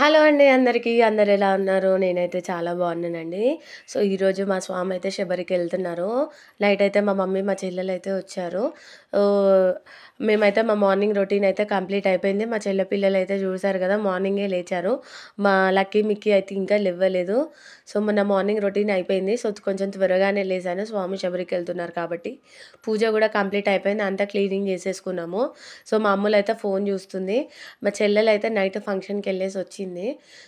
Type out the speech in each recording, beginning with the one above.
Hello అండి అందరికీ. అందరూ ఎలా ఉన్నారు? నేనైతే చాలా బాగున్నానండి. సో, ఈరోజు మా స్వామి అయితే శబరికెళ్తున్నారు. నైట్ అయితే మా మమ్మీ, మా చెల్లెలైతే వచ్చారు. ఓహ్! మేమైతే మా మార్నింగ్ రొటీన్ అయితే కంప్లీట్ అయిపోయింది. మా చెల్లె పిల్లలైతే చూసారు కదా! మార్నింగే లేచారు. మా లక్కీ, మిక్కీ అయితే ఇంకా లెవ్వలేదు. సో, మొన్న మార్నింగ్ రొటీన్ అయిపోయింది. సో, కొంచెం త్వరగానే లేసాను. స్వామి శబరికెళ్తున్నారు కాబట్టి. పూజ కూడా కంప్లీట్ అయిపోయింది. అంతా క్లీనింగ్ చేసేసుకున్నాము. సో, మా అమ్ములైతే ఫోన్ చూస్తుంది. మా చెల్లెలైతే నైట్ ఫంక్షన్‌కెళ్ళేసి వచ్చింది.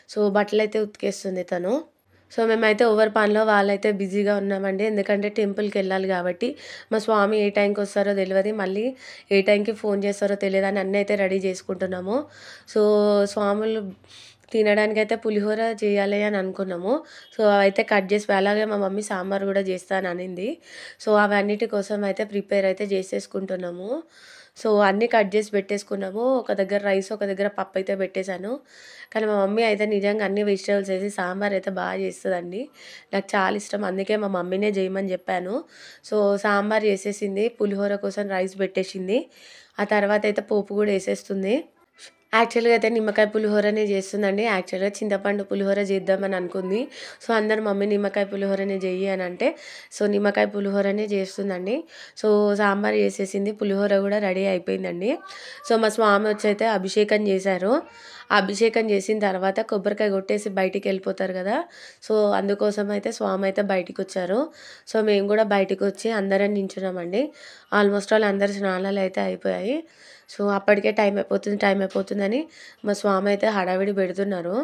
సో, బట్టలైతే ఉతికేస్తుంది తను. సో, మేమైతే ఎవరి పనిలో వాళ్ళైతే బిజీగా ఉన్నామండి. ఎందుకంటే టెంపుల్‌కెళ్ళాలి కాబట్టి. మా స్వామి ఏ టైంకొస్తారో తెలవది. మళ్ళీ ఏ టైంకి ఫోన్ చేస్తారో తెలియదని అన్నీ అయితే రెడీ చేసుకుంటున్నాము. సో, స్వాములు తినడానికైతే పులిహోర చేయాలి అని అనుకున్నాము. సో, అవైతే కట్ చేసి అలాగే మా మమ్మీ సాంబార్ కూడా చేస్తాననింది. సో, అవన్నిటి కోసం అయితే ప్రిపేర్ అయితే చేసేసుకుంటున్నాము. సో, అన్నీ కట్ చేసి పెట్టేసుకున్నాము. ఒక దగ్గర రైస్, ఒక దగ్గర పప్పు అయితే పెట్టేశాను. కానీ మా మమ్మీ అయితే నిజంగా అన్ని వెజిటబుల్స్ వేసి సాంబార్ అయితే బాగా చేస్తదండి. నాకు చాలా ఇష్టం. అందుకే మా మమ్మీనే చేయమని చెప్పాను. సో, సాంబార్ చేసేసింది. పులిహోర కోసం రైస్ పెట్టేసింది. ఆ తర్వాత అయితే పోపు కూడా వేసేస్తుంది. యాక్చువల్‌గా అయితే నిమ్మకాయ పులిహోరనే చేస్తుందండి. యాక్చువల్‌గా చింతపండు పులిహోర చేద్దామని అనుకుంది. సో, అందరూ మమ్మీ నిమ్మకాయ పులిహోరనే చెయ్యి అని అంటే, సో, నిమ్మకాయ పులిహోరనే చేస్తుందండి. సో, సాంబార్ చేసేసింది. పులిహోర కూడా రెడీ అయిపోయిందండి. సో, మా స్వామి వచ్చైతే అభిషేకం చేశారు. ఆ అభిషేకం చేసిన తర్వాత కొబ్బరికాయ కొట్టేసి బయటికెళ్ళిపోతారు కదా! సో, అందుకోసం అయితే స్వామి అయితే బయటికొచ్చారు. సో, మేము కూడా బయటికొచ్చి అందరం నించున్నామండి. ఆల్మోస్ట్ ఆల్ అందరి స్నానాలైతే అయిపోయాయి. సో, అప్పటికే టైం అయిపోతుందని మా స్వామి అయితే హడావిడి పెడుతున్నారు.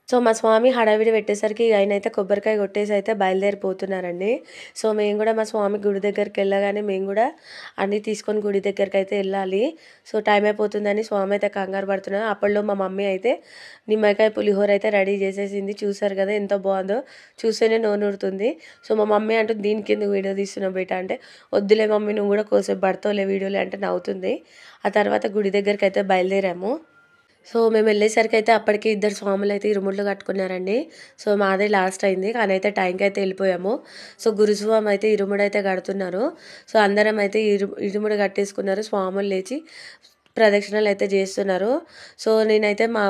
సో, మా స్వామి హడావిడి పెట్టేసరికి ఆయనైతే కొబ్బరికాయ కొట్టేసి అయితే బయలుదేరిపోతున్నారండి. సో, మేము కూడా మా స్వామి గుడి దగ్గరికెళ్ళగానే మేము కూడా అన్నీ తీసుకొని గుడి దగ్గరికైతే వెళ్ళాలి. సో, టైం అయిపోతుందని స్వామి అయితే కంగారు పడుతున్నారు. అప్పట్లో మా మమ్మీ అయితే నిమ్మకాయ పులిహోర అయితే రెడీ చేసేసింది. చూసారు కదా ఎంత బాగుందో. చూస్తేనే నోరూరుతుంది. సో, మా మమ్మీ అంటుంది దీనికెందుకు వీడియో తీస్తున్నావు బేటా అంటే, వద్దులే మమ్మీ నువ్వు కూడా కోసేపు పడతావులే వీడియోలే అంటే నవ్వుతుంది. ఆ తర్వాత గుడి దగ్గరికైతే బయలుదేరాము. సో, మేమెళ్ళేసరికైతే అప్పటికి ఇద్దరు స్వాములైతే ఇరుముడ్లు కట్టుకున్నారండి. సో, మాదే లాస్ట్ అయింది. కానీ అయితే టైంకైతే వెళ్ళిపోయాము. సో, గురుస్వామి అయితే ఇరుముడైతే కడుతున్నారు. సో, అందరం అయితే ఇరుముడు కట్టేసుకున్నారు. స్వాములు లేచి ప్రదక్షిణలైతే చేస్తున్నారు. సో, నేనైతే మా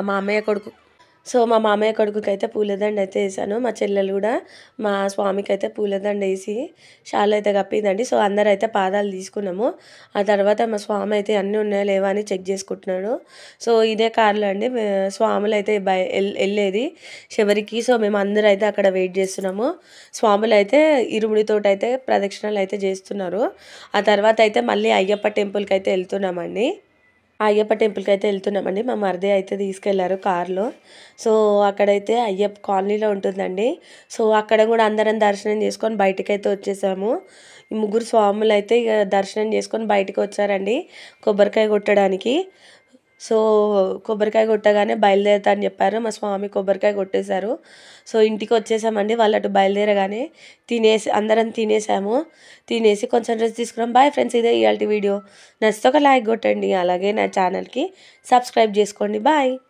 మామయ్య కొడుకుకైతే పూలదండ అయితే ఏశాను. మా చెల్లెలు కూడా మా స్వామికైతే పూలదండ ఏసి షాల్ అయితే కప్పిందండి. సో, అందరైతే పాదాలు తీసుకున్నాము. ఆ తర్వాత మా స్వామి అయితే అన్నీ ఉన్నాయా లేవా అని చెక్ చేసుకుంటున్నాడు. సో, ఇదే కార్లో అండి స్వాములైతే వెళ్ళేది శబరికి. సో, మేము అందరూ అయితే అక్కడ వెయిట్ చేస్తున్నాము. స్వాములైతే ఇరుముడితోటైతే ప్రదక్షిణలు అయితే చేస్తున్నారు. ఆ తర్వాత అయితే మళ్ళీ అయ్యప్ప టెంపుల్కి అయితే వెళ్తున్నామండి. ఆ అయ్యప్ప టెంపుల్కి అయితే వెళ్తున్నామండి. మా మరిది అయితే తీసుకెళ్లారు కార్లో. సో, అక్కడైతే అయ్యప్ప కాలనీలో ఉంటుందండి. సో, అక్కడ కూడా అందరం దర్శనం చేసుకొని బయటకైతే వచ్చేసాము. ఈ ముగ్గురు స్వాములు అయితే ఇక దర్శనం చేసుకొని బయటకు వచ్చారండి కొబ్బరికాయ కొట్టడానికి. సో, కొబ్బరికాయ కొట్టగానే బయలుదేరుతా అని చెప్పారు. మా స్వామి కొబ్బరికాయ కొట్టేశారు. సో, ఇంటికి వచ్చేసామండి. వాళ్ళు అటు బయలుదేరగానే అందరం తినేసాము. తినేసి కొంచెం రెస్ట్ తీసుకున్నాం. బాయ్ ఫ్రెండ్స్, ఇదే ఇయాల్టి వీడియో. నచ్చితే ఒక లైక్ కొట్టండి. అలాగే నా ఛానల్కి సబ్స్క్రైబ్ చేసుకోండి. బాయ్.